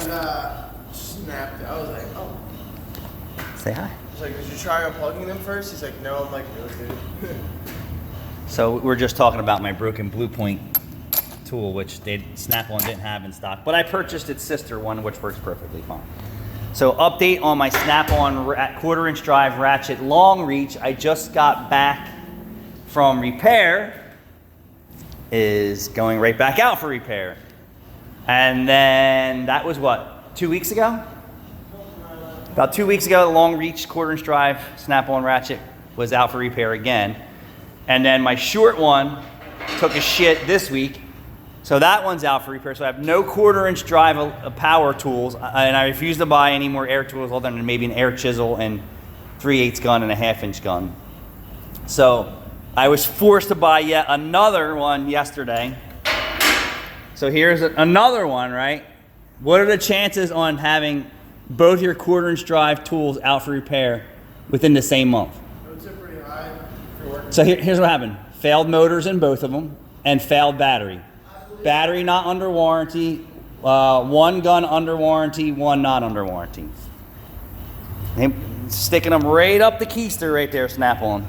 snapped. I was like, oh. Say hi. He's like, did you try unplugging them first? He's like, no. I'm like, no, dude. So we're just talking about my broken Blue Point tool, which Snap-on didn't have in stock, but I purchased its sister one, which works perfectly fine. So update on my Snap-on 1/4-inch drive ratchet long reach. I just got back from repair. Is going right back out for repair. And then that was what, 2 weeks ago? About 2 weeks ago, the long reach 1/4-inch drive Snap-on ratchet was out for repair again. And then my short one took a shit this week. So that one's out for repair. So I have no 1/4-inch drive power tools, and I refuse to buy any more air tools other than maybe an air chisel and 3/8 gun and a 1/2-inch gun. So I was forced to buy yet another one yesterday. So here's another one, right? What are the chances on having both your 1/4-inch drive tools out for repair within the same month? Those are pretty high for working. So here's what happened. Failed motors in both of them and failed battery. Battery not under warranty, one gun under warranty, one not under warranty. Sticking them right up the keister right there, Snap-on.